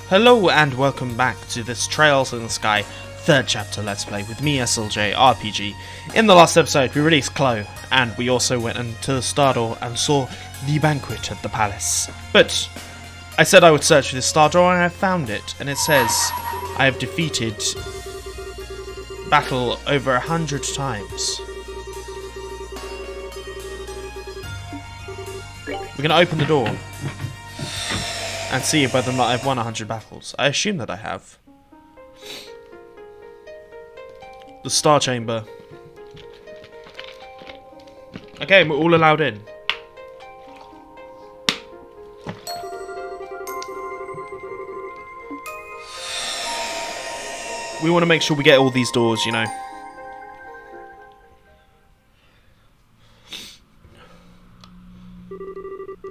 Hello and welcome back to this Trails in the Sky 3rd chapter Let's Play with me, jrpg. In the last episode we released Chloe, and we also went into the Star Door and saw the banquet at the palace. But I said I would search for this Star Door and I found it, and it says I have defeated battle over 100 times. We're going to open the door and see whether or not I've won 100 battles. I assume that I have. The Star Chamber. Okay, we're all allowed in. We want to make sure we get all these doors, you know.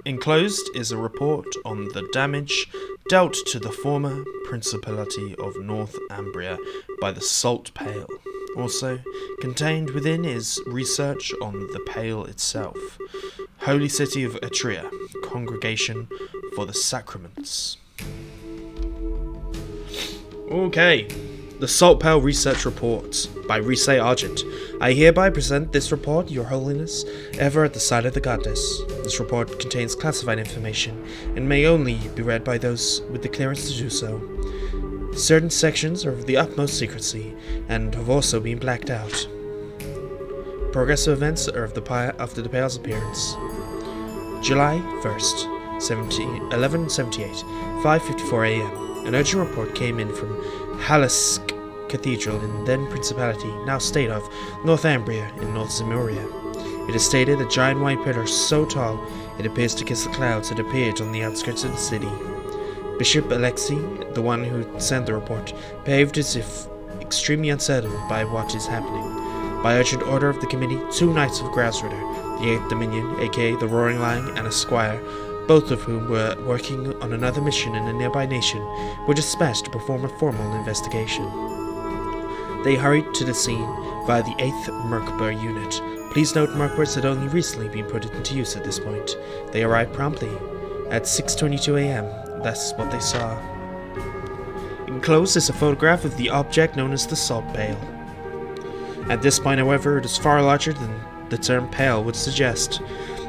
Enclosed is a report on the damage dealt to the former Principality of Northumbria by the Salt Pale. Also contained within is research on the Pale itself. Holy City of Etria, Congregation for the Sacraments. Okay. The Salt Pale Research Report by Rise Argent. I hereby present this report, Your Holiness, ever at the side of the goddess. This report contains classified information and may only be read by those with the clearance to do so. Certain sections are of the utmost secrecy and have also been blacked out. Progressive events are after the Pale's appearance. July 1st, 1178, 5:54 AM. An urgent report came in from Halisk Cathedral in then Principality, now state of Northumbria in North Zemuria. It is stated that giant white pillars so tall it appears to kiss the clouds had appeared on the outskirts of the city. Bishop Alexei, the one who sent the report, behaved as if extremely unsettled by what is happening. By urgent order of the committee, 2 knights of Grilsritter, the 8th Dominion, aka the Roaring Lion, and a squire, both of whom were working on another mission in a nearby nation, were dispatched to perform a formal investigation. They hurried to the scene via the 8th Merkbur unit. Please note Merkburs had only recently been put into use at this point. They arrived promptly. At 6:22 AM, that's what they saw. Enclosed is a photograph of the object known as the Salt Pale. At this point, however, it is far larger than the term pale would suggest.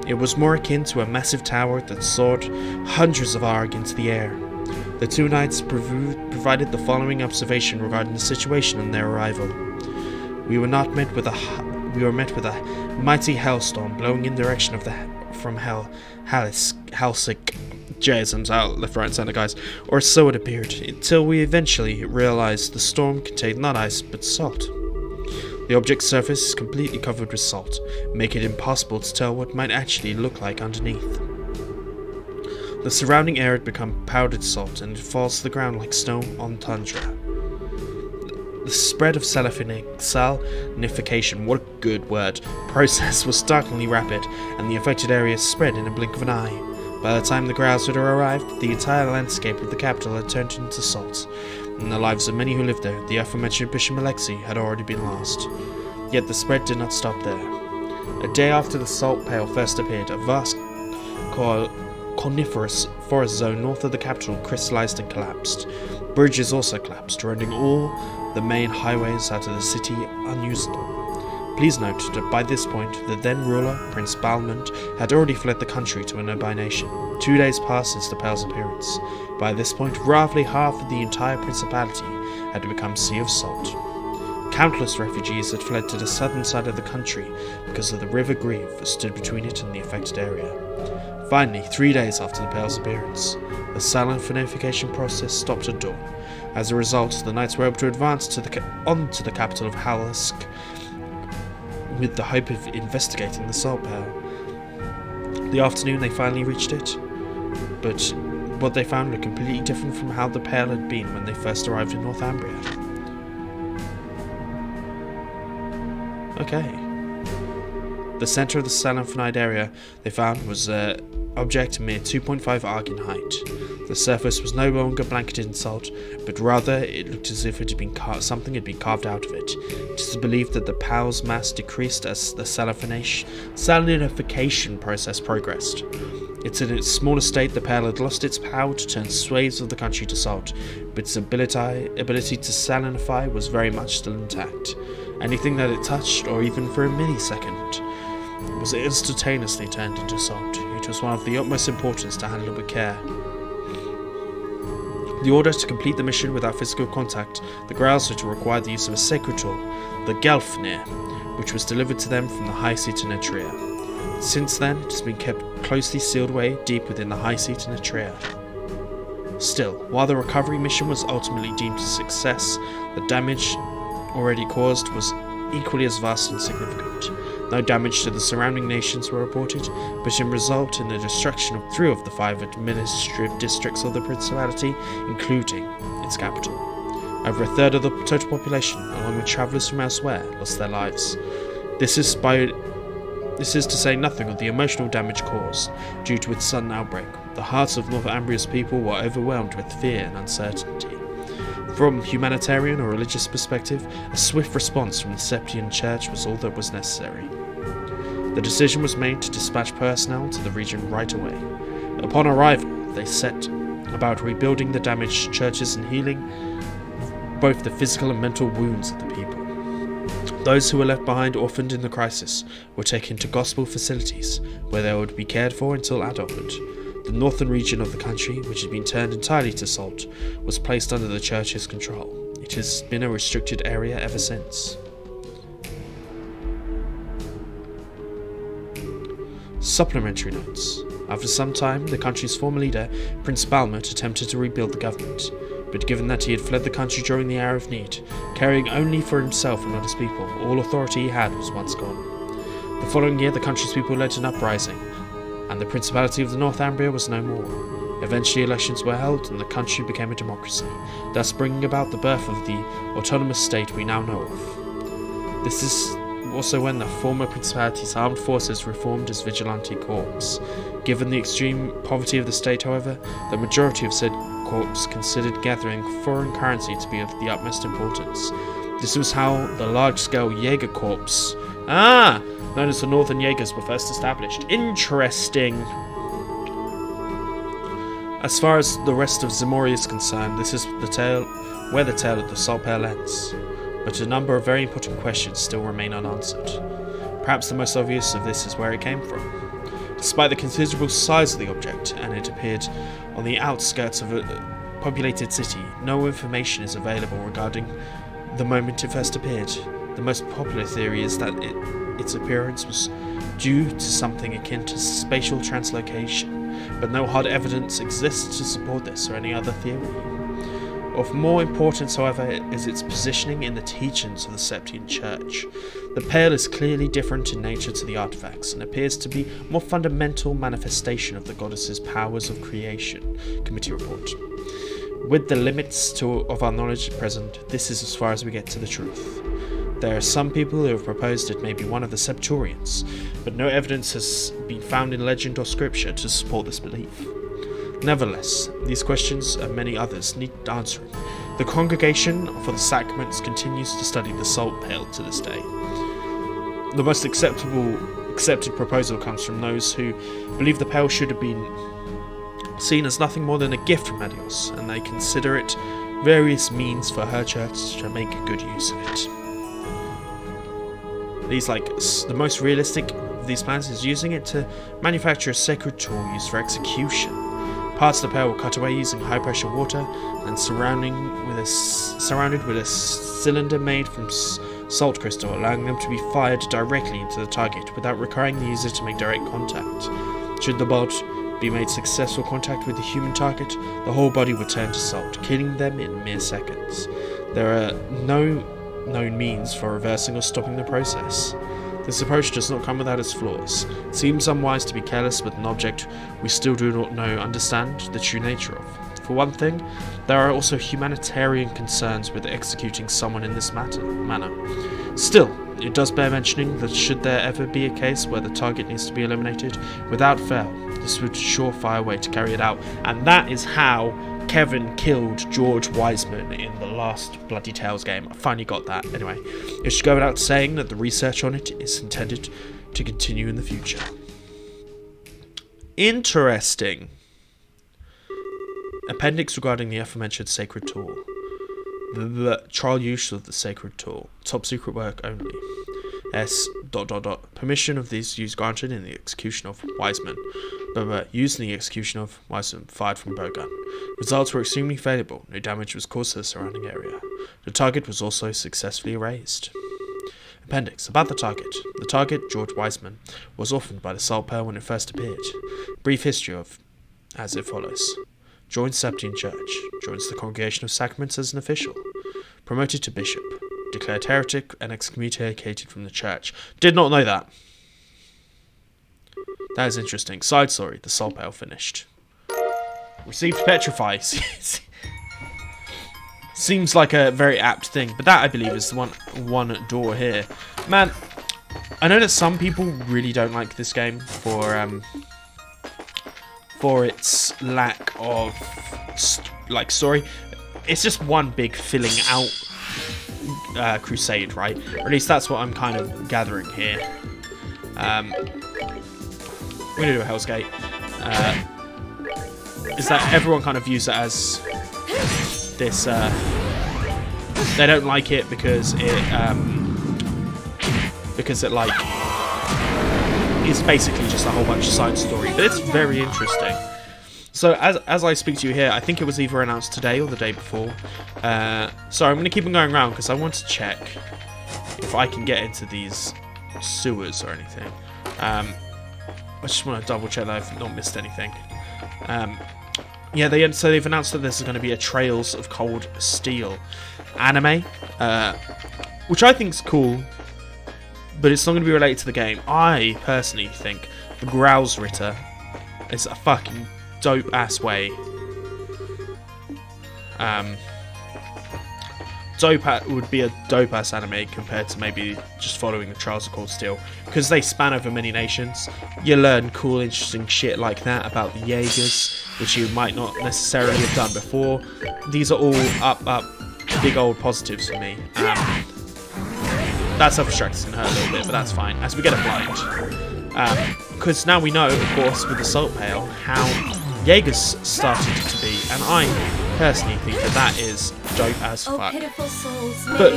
It was more akin to a massive tower that soared hundreds of arcs into the air. The 2 knights provided the following observation regarding the situation on their arrival. We were met with a mighty hailstorm blowing in the direction of from Halsik. Jasons out left, right, and center, guys, or so it appeared, until we eventually realized the storm contained not ice but salt. The object's surface is completely covered with salt, making it impossible to tell what might actually look like underneath. The surrounding air had become powdered salt, and it falls to the ground like snow on tundra. The spread of salinification, what a good word, process was startlingly rapid, and the affected area spread in a blink of an eye. By the time the Grilsritter arrived, the entire landscape of the capital had turned into salt, and the lives of many who lived there, the aforementioned Bishop Alexei, had already been lost. Yet the spread did not stop there. A day after the Salt Pale first appeared, a vast coniferous forest zone north of the capital crystallized and collapsed. Bridges also collapsed, rendering all the main highways out of the city unusable. Please note that by this point, the then ruler, Prince Balmond, had already fled the country to a nearby nation. 2 days passed since the Pale's appearance. By this point, roughly half of the entire principality had become sea of salt. Countless refugees had fled to the southern side of the country because of the River Grieve that stood between it and the affected area. Finally, 3 days after the Pale's appearance, the salinification process stopped at dawn. As a result, the knights were able to advance onto the capital of Halisk with the hope of investigating the Salt Pale. The afternoon they finally reached it, but what they found looked completely different from how the Pale had been when they first arrived in Northumbria. Okay. The center of the salinified area they found was an object a mere 2.5 arc in height. The surface was no longer blanketed in salt, but rather it looked as if it had been something had been carved out of it. It is believed that the Pal's mass decreased as the salinification process progressed. It's in its smaller state the Pale had lost its power to turn swathes of the country to salt, but its ability to salinify was very much still intact. Anything that it touched, or even for a millisecond, was instantaneously turned into salt. It was one of the utmost importance to handle it with care. The order to complete the mission without physical contact, the Grilsritter required the use of a sacred tool, the Gelfnir, which was delivered to them from the High Seat in Etrea. Since then, it has been kept closely sealed away deep within the High Seat in Etrea. Still, while the recovery mission was ultimately deemed a success, the damage already caused was equally as vast and significant. No damage to the surrounding nations were reported, but in result in the destruction of 3 of the 5 administrative districts of the Principality, including its capital. Over a third of the total population, along with travellers from elsewhere, lost their lives. This is to say nothing of the emotional damage caused due to its sudden outbreak. The hearts of Northumbria's people were overwhelmed with fear and uncertainty. From a humanitarian or religious perspective, a swift response from the Septian Church was all that was necessary. The decision was made to dispatch personnel to the region right away. Upon arrival, they set about rebuilding the damaged churches and healing both the physical and mental wounds of the people. Those who were left behind orphaned in the crisis were taken to gospel facilities, where they would be cared for until adulthood. The northern region of the country, which had been turned entirely to salt, was placed under the church's control. It has been a restricted area ever since. Supplementary notes. After some time, the country's former leader, Prince Balmut, attempted to rebuild the government, but given that he had fled the country during the hour of need, caring only for himself and not his people, all authority he had was once gone. The following year, the country's people led an uprising, and the Principality of the Northumbria was no more. Eventually elections were held and the country became a democracy, thus bringing about the birth of the autonomous state we now know of. This is also when the former Principality's armed forces reformed as vigilante corps. Given the extreme poverty of the state, however, the majority of said corps considered gathering foreign currency to be of the utmost importance. This was how the large-scale Jaeger Corps, known as the Northern Jaegers, were first established. Interesting. As far as the rest of Zamoria is concerned, this is where the tale of the Salt Pale ends. But a number of very important questions still remain unanswered. Perhaps the most obvious of this is where it came from. Despite the considerable size of the object, and it appeared on the outskirts of a populated city, no information is available regarding the moment it first appeared. The most popular theory is that its appearance was due to something akin to spatial translocation, but no hard evidence exists to support this or any other theory. Of more importance, however, is its positioning in the teachings of the Septian Church. The Pale is clearly different in nature to the artifacts, and appears to be a more fundamental manifestation of the goddess's powers of creation. Committee report. With the limits of our knowledge at present, this is as far as we get to the truth. There are some people who have proposed it may be one of the Septurians, but no evidence has been found in legend or scripture to support this belief. Nevertheless, these questions and many others need answering. The Congregation for the Sacraments continues to study the Salt Pale to this day. The most accepted proposal comes from those who believe the Pale should have been seen as nothing more than a gift from Adios, and they consider it various means for her church to make good use of it. The most realistic of these plans is using it to manufacture a sacred tool used for execution. Parts of the Pale were cut away using high pressure water and surrounded with a cylinder made from salt crystal, allowing them to be fired directly into the target without requiring the user to make direct contact. Should the bolt be made successful contact with the human target, the whole body would turn to salt, killing them in mere seconds. There are no known means for reversing or stopping the process. This approach does not come without its flaws. It seems unwise to be careless with an object we still do not understand the true nature of. For one thing, there are also humanitarian concerns with executing someone in this manner. Still, It does bear mentioning that should there ever be a case where the target needs to be eliminated, without fail, this would surefire way to carry it out. And that is how Kevin killed George Wiseman in the last Bloody Tales game. I finally got that. Anyway, it should go without saying that the research on it is intended to continue in the future. Interesting. Appendix regarding the aforementioned sacred tool. The trial use of the sacred tool. Top secret work only. S. ... Permission of these use granted in the execution of Wiseman. Used in the execution of Wiseman, fired from bowgun. Results were extremely favourable. No damage was caused to the surrounding area. The target was also successfully erased. Appendix. About the target. The target, George Wiseman, was orphaned by the Salt Pearl when it first appeared. Brief history of as it follows. Joins Sabine Church. Joins the Congregation of Sacraments as an official. Promoted to bishop. Declared heretic and excommunicated from the church. Did not know that. That is interesting. Side story. The Salt Pearl finished. Received Petrify. Seems like a very apt thing, but that I believe is the one door here. Man, I know that some people really don't like this game for its lack of story. It's just one big filling out crusade, right? Or at least that's what I'm kind of gathering here. We're gonna do a Hell's Gate. Is that everyone kind of views it as this? They don't like it because it like is basically just a whole bunch of side story, but it's very interesting. So as I speak to you here, I think it was either announced today or the day before. Sorry, I'm going to keep on going around because I want to check if I can get into these sewers or anything. I just want to double check that I've not missed anything. Yeah, so they've announced that this is going to be a Trails of Cold Steel anime, which I think is cool, but it's not going to be related to the game. I personally think the Grilsritter is a fucking dope ass way. Would be a dope ass anime compared to maybe just following the Trials of Cold Steel, because they span over many nations. You learn cool, interesting shit like that about the Jaegers, which you might not necessarily have done before. These are all up, big old positives for me. That self-destruct is going to hurt a little bit, but that's fine, as we get a blind. Because now we know, of course, with the Salt Pail, how Jaegers started to be, and I personally think that that is dope as fuck. But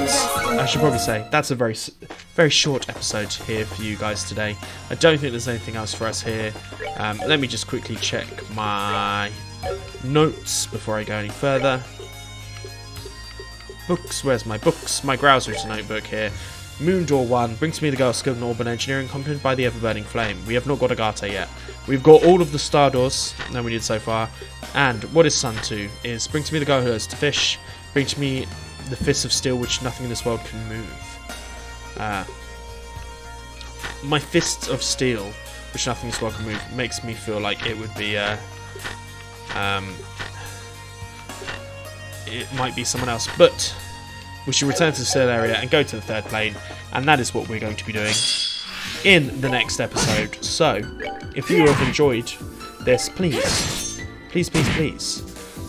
I should probably say that's a very short episode here for you guys today. I don't think there's anything else for us here. Let me just quickly check my notes before I go any further. Books, where's my books? My Grilsritter notebook here. Moon Door 1 brings me the girl skilled in urban engineering, accompanied by the ever-burning flame. We have not got Agate yet. We've got all of the star doors that we did so far. And what is Sun 2 is bring to me the girl who has to fish, bring to me the fists of steel which nothing in this world can move. My fists of steel which nothing in this world can move makes me feel like it would be it might be someone else, but we should return to the still area and go to the third plane, and that is what we're going to be doing in the next episode. So, if you have enjoyed this, please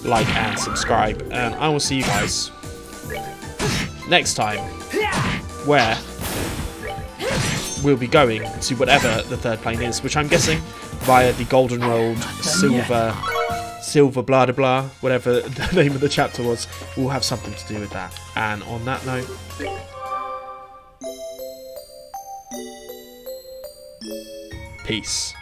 like and subscribe, and I will see you guys next time, where we'll be going to whatever the third plane is, which I'm guessing via the golden rolled silver blah blah blah, whatever the name of the chapter was, will have something to do with that. And on that note, peace.